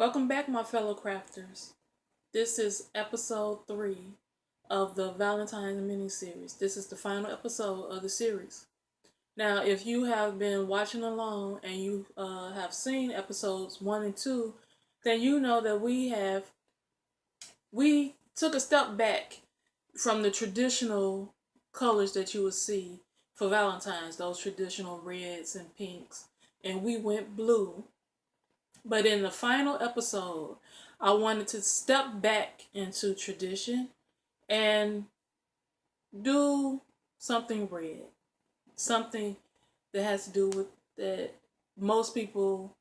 Welcome back, my fellow crafters. This is episode 3 of the Valentine Mini Series. This is the final episode of the series. Now, if you have been watching along and you have seen episodes 1 and 2, then you know that we took a step back from the traditional colors that you would see for Valentine's, those traditional reds and pinks, and we went blue. But in the final episode, I wanted to step back into tradition and do something red. Something that has to do with that most people,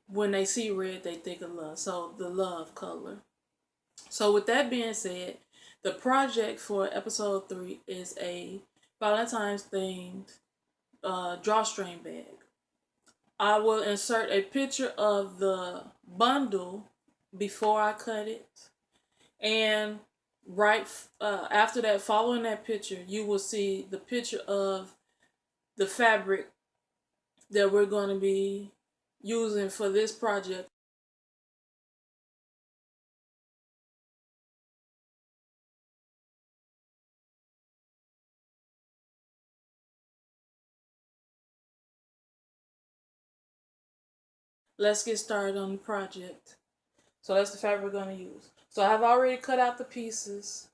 when they see red, they think of love. So the love color. So with that being said, the project for episode 3 is a Valentine's themed drawstring bag. I will insert a picture of the bundle before I cut it, and right after that, following that picture, you will see the picture of the fabric that we're going to be using for this project. Let's get started on the project. So that's the fabric we're going to use. So I have already cut out the pieces,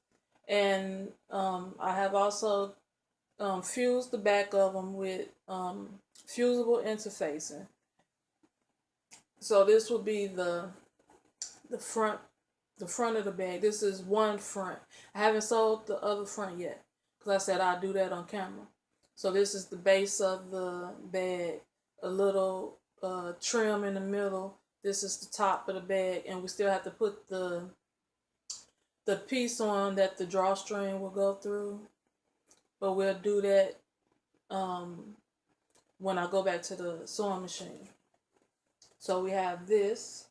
and I have also fused the back of them with fusible interfacing. So this will be the front of the bag. This is one front. I haven't sold the other front yet because I said I'll do that on camera. So this is the base of the bag. A little trim in the middle. This is the top of the bag, and we still have to put the piece on that the drawstring will go through. But we'll do that when I go back to the sewing machine. So we have this.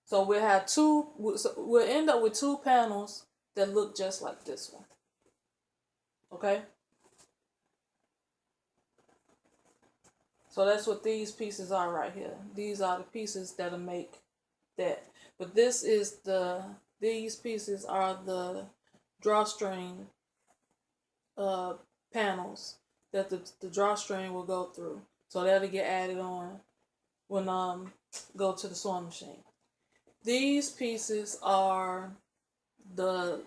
So we'll have two. We'll end up with two panels that look just like this one. Okay. So that's what these pieces are right here. These are the pieces that'll make that. But these pieces are the drawstring panels that the drawstring will go through. So that'll get added on when go to the sewing machine. These pieces are the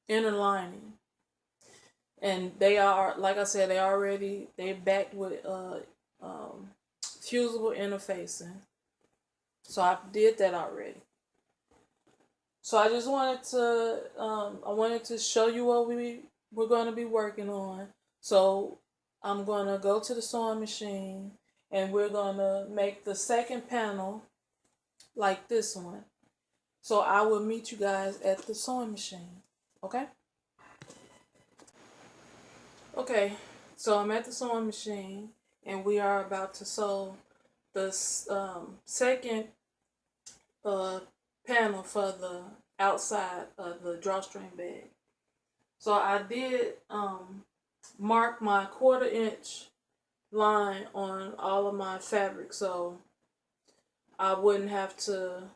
inner lining, and they are, like I said, they're backed with fusible interfacing. So I did that already. So I just wanted to show you what we're going to be working on. So I'm going to go to the sewing machine, and we're going to make the second panel like this one. So I will meet you guys at the sewing machine. Okay? Okay, so I'm at the sewing machine, and we are about to sew the second panel for the outside of the drawstring bag. So I did mark my 1/4 inch line on all of my fabric, so I wouldn't have to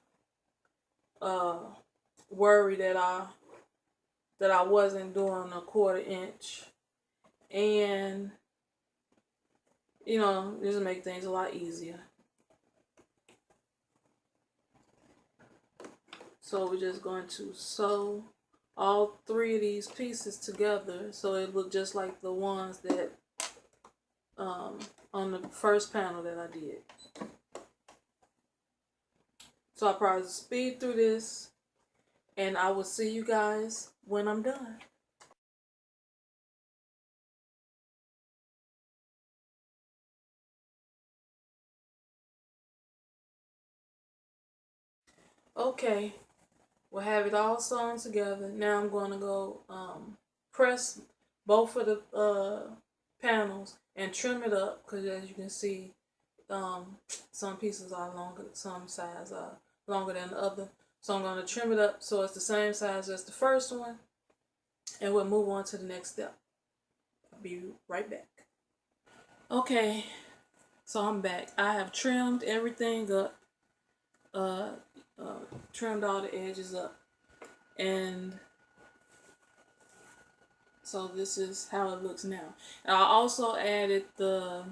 worry that I wasn't doing a 1/4 inch, and just make things a lot easier. So we're just going to sew all 3 of these pieces together so it look just like the ones that on the first panel that I did. So I'll probably speed through this, and I will see you guys when I'm done. Okay, we'll have it all sewn together. Now I'm going to go press both of the panels and trim it up, because as you can see, some pieces are longer, some sides are longer than the other. So I'm going to trim it up so it's the same size as the first one, and we'll move on to the next step. I'll be right back. Okay, so I'm back. I have trimmed everything up uh, trimmed all the edges up, and so this is how it looks now. And I also added the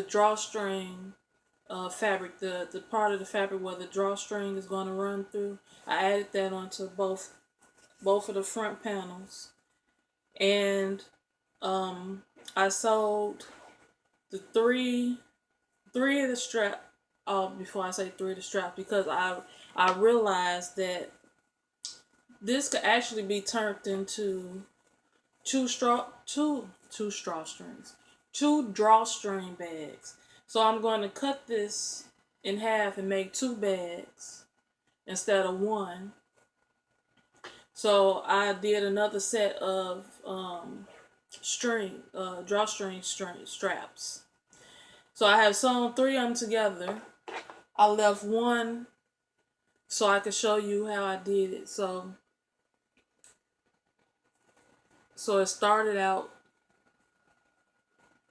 drawstring fabric, the part of the fabric where the drawstring is going to run through. I added that onto both of the front panels, and I sewed the three of the strap. Before I say three of the straps, because I realized that this could actually be turned into two drawstrings, two drawstring bags. So I'm going to cut this in half and make two bags instead of one. So I did another set of drawstring straps. So I have sewn three of them together. I left one so I could show you how I did it. So it started out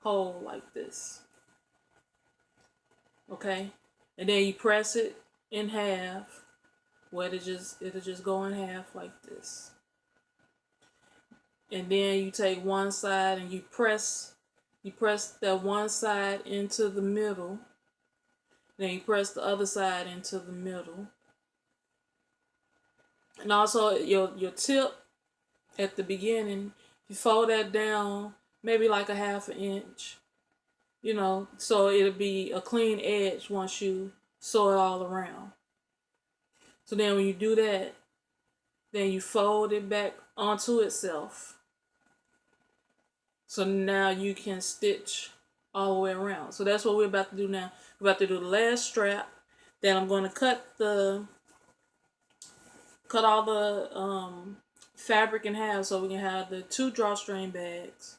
whole like this. Okay? And then you press it in half, where it'll just go in half like this. And then you take one side and you press that one side into the middle. Then you press the other side into the middle. And also your tip at the beginning, you fold that down maybe like a half an inch. So it'll be a clean edge once you sew it all around. So then when you do that, then you fold it back onto itself. So now you can stitch all the way around. So that's what we're about to do now. We're about to do the last strap. Then I'm going to cut all the fabric in half so we can have the two drawstring bags.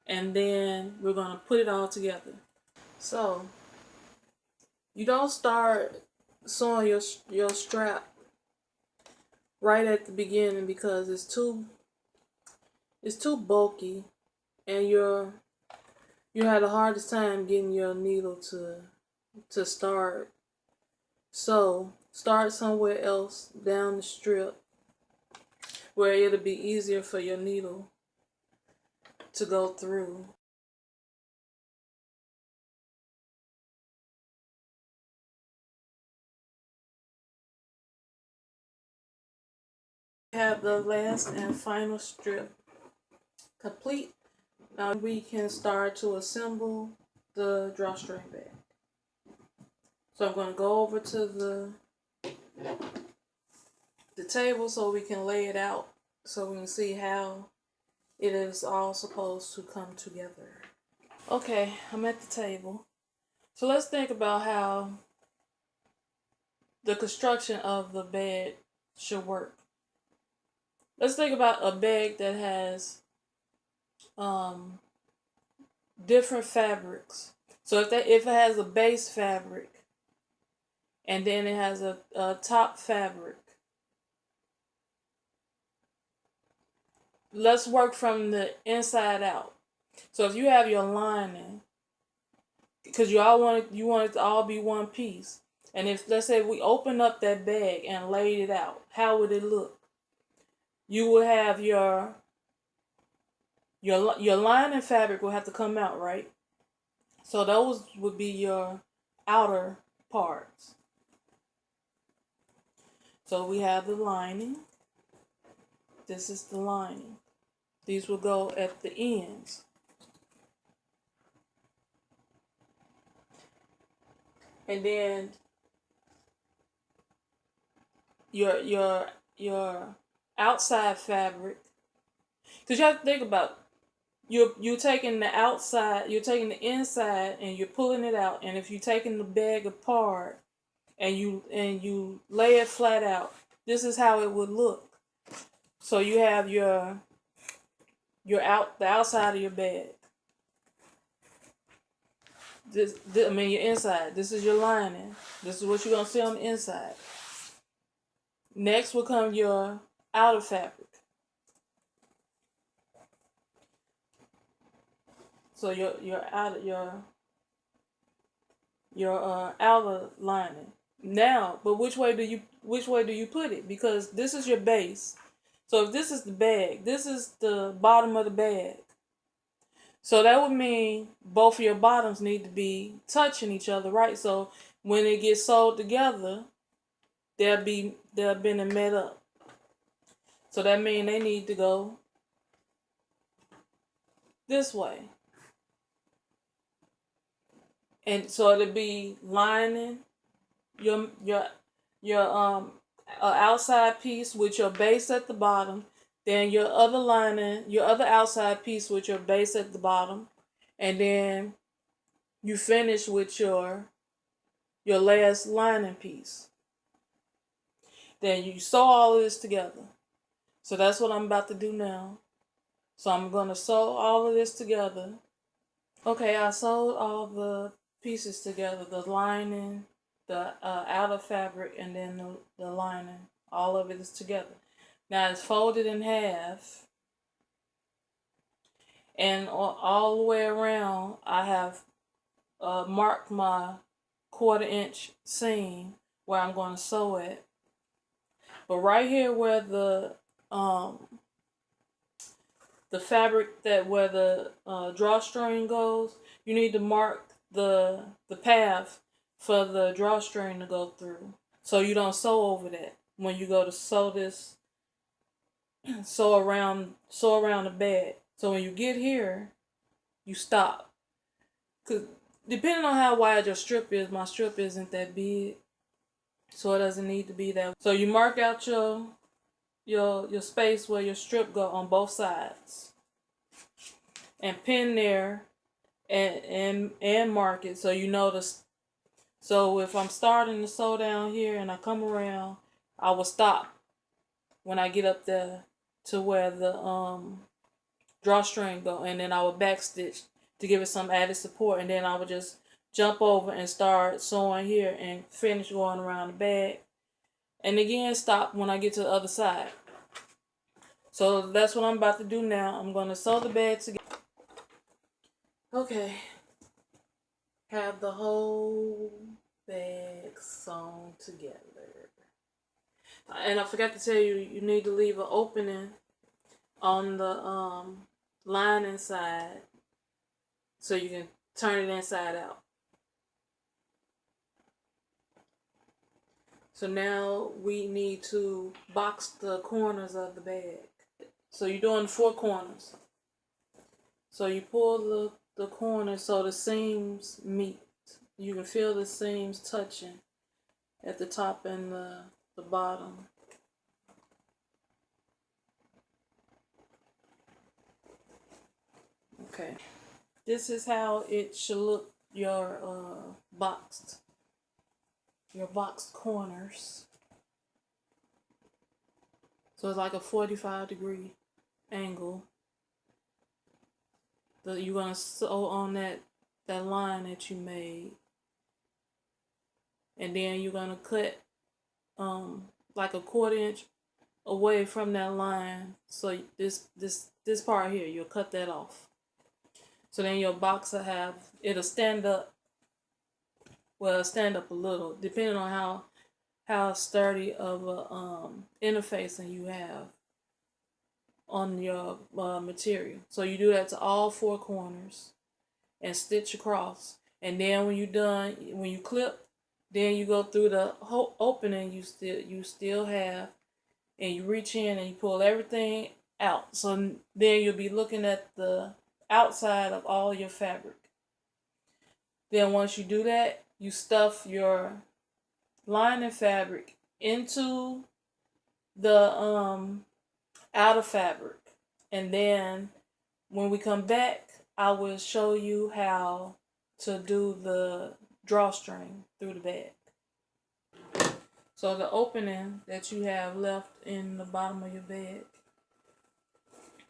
And then we're going to put it all together. So you don't start sewing your strap right at the beginning because it's too bulky, and you had the hardest time getting your needle to start. So start somewhere else down the strip where it'll be easier for your needle to go through. Have the last and final strip complete. Now we can start to assemble the drawstring bag. So I'm going to go over to the table so we can lay it out so we can see how it is all supposed to come together. Okay, I'm at the table. So let's think about how the construction of the bed should work. Let's think about a bag that has different fabrics. So if it has a base fabric and then it has a top fabric, let's work from the inside out. So if you have your lining, because you want it to all be one piece, and if let's say we open up that bag and laid it out, how would it look? You would have your lining fabric will have to come out, right? So those would be your outer parts. So we have the lining. This is the lining. These will go at the ends. And then your outside fabric, because you have to think about you're taking the outside, you're taking the inside, and you're pulling it out. And if you're taking the bag apart and you lay it flat out, this is how it would look. So you have the outside of your bag. Your inside. This is your lining. This is what you're gonna see on the inside. Next will come your outer fabric. So your your outer lining. Now, but which way do you put it? Because this is your base. So if this is the bag, this is the bottom of the bag. So that would mean both of your bottoms need to be touching each other, right? So when it gets sewed together, they'll been and met up. So that means they need to go this way. And so it'll be lining your outside piece with your base at the bottom, then your other lining, your other outside piece with your base at the bottom, and then you finish with your last lining piece. Then you sew all of this together. So that's what I'm about to do now. So I'm going to sew all of this together. Okay, I sewed all the pieces together, the lining, the outer fabric, and then the lining. All of it is together. Now it's folded in half, and all the way around I have marked my 1/4 inch seam where I'm going to sew it. But right here where the fabric that where the drawstring goes, you need to mark the path for the drawstring to go through, so you don't sew over that when you go to sew this, sew around the bag. So when you get here, you stop, cause depending on how wide your strip is, my strip isn't that big, so it doesn't need to be that. So you mark out your space where your strip go on both sides, and pin there, and mark it so you notice. So if I'm starting to sew down here and I come around, I will stop when I get up there to where the drawstring go, and then I would backstitch to give it some added support, and then I would just jump over and start sewing here and finish going around the bag, and again stop when I get to the other side. So that's what I'm about to do now. I'm going to sew the bag together. Okay, have the whole bag sewn together. And I forgot to tell you, you need to leave an opening on the lining side so you can turn it inside out. So now we need to box the corners of the bag. So you're doing 4 corners. So you pull the corners so the seams meet. You can feel the seams touching at the top and the bottom. Okay. This is how it should look, your boxed corners. So it's like a 45-degree angle. You're gonna sew on that line that you made, and then you're gonna cut like a 1/4 inch away from that line. So this part here, you'll cut that off. So then your box will it'll stand up. Well, stand up a little, depending on how sturdy of a interfacing you have on your material. So you do that to all 4 corners and stitch across. And then when you're done, when you clip, then you go through the whole opening you still have, and you reach in and you pull everything out. So then you'll be looking at the outside of all your fabric. Then once you do that, you stuff your lining fabric into the outer fabric, and then when we come back, I will show you how to do the drawstring through the bag. So the opening that you have left in the bottom of your bag,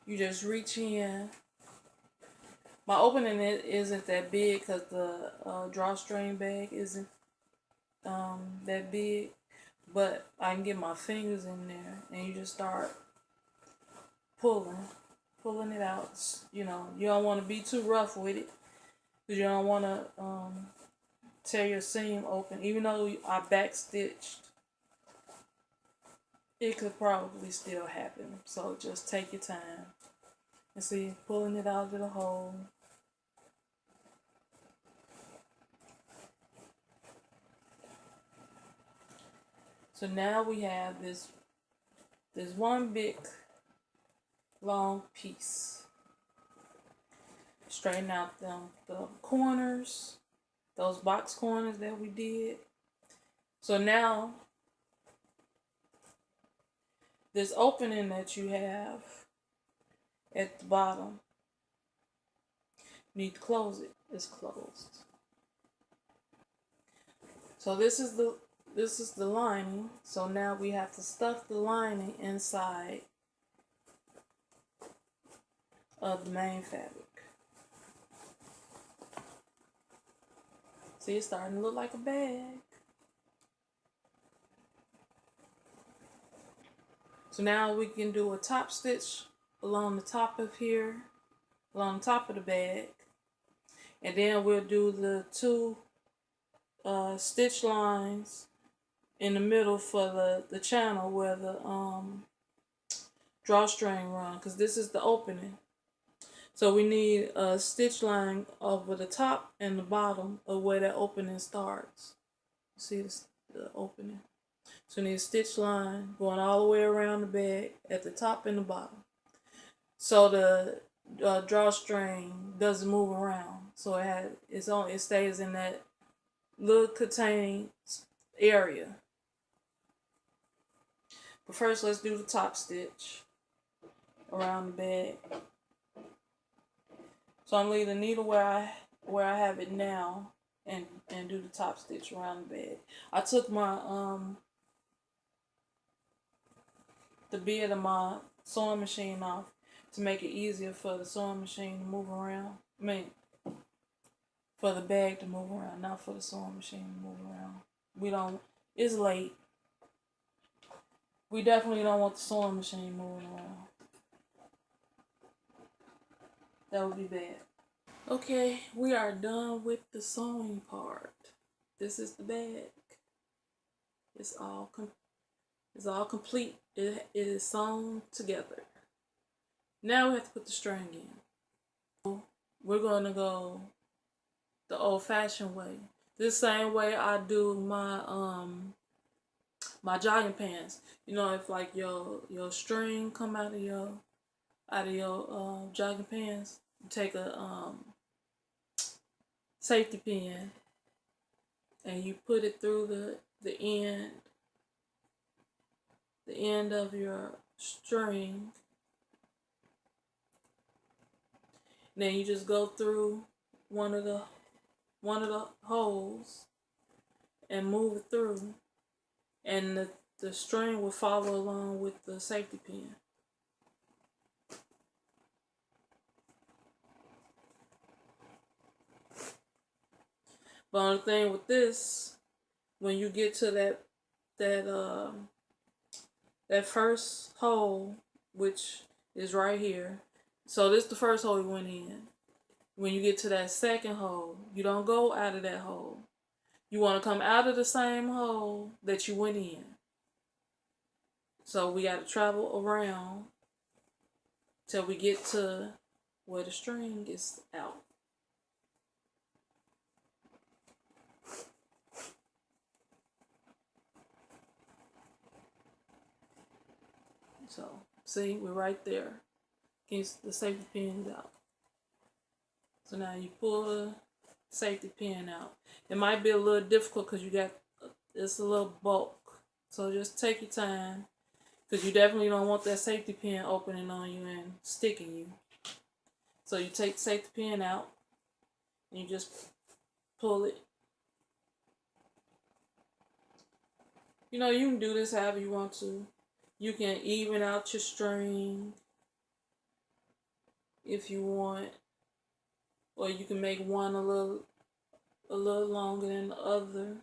you just reach in. My opening isn't that big because the drawstring bag isn't that big, but I can get my fingers in there, and you just start pulling it out. You know, you don't want to be too rough with it, because you don't want to tear your seam open. Even though I back stitched, it could probably still happen. So just take your time. And see, pulling it out of the hole. So now we have this one big long piece. Straighten out the corners, those box corners that we did. So now this opening that you have at the bottom, you need to close it. It's closed. So this is the lining. So now we have to stuff the lining inside of the main fabric. See, it's starting to look like a bag. So now we can do a top stitch along the top of here, along the top of the bag. And then we'll do the two stitch lines in the middle for the channel where the drawstring run, because this is the opening. So we need a stitch line over the top and the bottom of where that opening starts. See the opening? So we need a stitch line going all the way around the bag at the top and the bottom. So the drawstring doesn't move around. So it stays in that little contained area. But first, let's do the top stitch around the bag. So I'm leaving the needle where I have it now, and do the top stitch around the bag. I took my the bed of my sewing machine off to make it easier for the sewing machine to move around. For the bag to move around, not for the sewing machine to move around. It's late. We definitely don't want the sewing machine moving around. That would be bad. Okay, we are done with the sewing part. This is the bag. It's all complete. It is sewn together. Now we have to put the string in. We're going to go the old-fashioned way. This same way I do my jogging pants. You know, if like your string come out of your jogging pants, you take a safety pin and you put it through the end of your string. Then you just go through one of the holes and move it through, and the string will follow along with the safety pin. But only thing with this, when you get to that first hole, which is right here. So this is the first hole you went in. When you get to that second hole, you don't go out of that hole. You want to come out of the same hole that you went in. So we got to travel around till we get to where the string is out. So, see, we're right there. The safety pin is out. So now you pull the safety pin out. It might be a little difficult because it's a little bulk. So just take your time, because you definitely don't want that safety pin opening on you and sticking you. So you take the safety pin out and you just pull it. You know, you can do this however you want to. You can even out your string if you want, or you can make one a little longer than the other,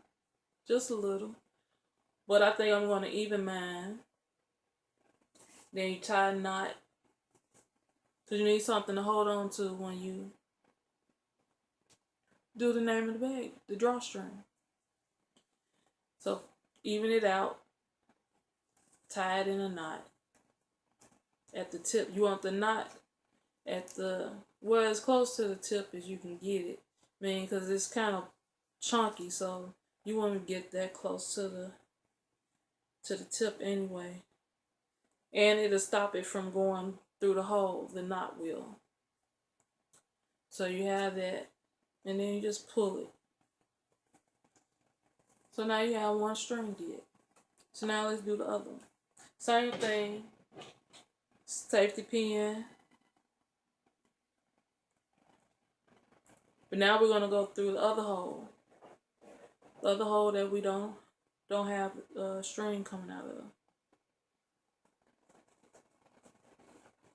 just a little. But I think I'm going to even mine. Then you tie a knot, because you need something to hold on to when you do the name of the bag, the drawstring. So even it out, tie it in a knot at the tip. You want the knot at the, well, as close to the tip as you can get it. I mean, because it's kind of chunky, so you want to get that close to the tip anyway. And it'll stop it from going through the hole, the knot will. So you have that, and then you just pull it. So now you have one string did. So now let's do the other one. Same thing, safety pin. But now we're gonna go through the other hole. The other hole that we don't have a string coming out of.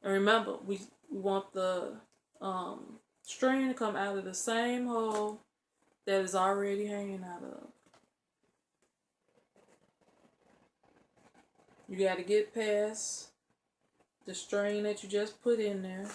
And remember, we want the string to come out of the same hole that is already hanging out of. You got to get past the string that you just put in there.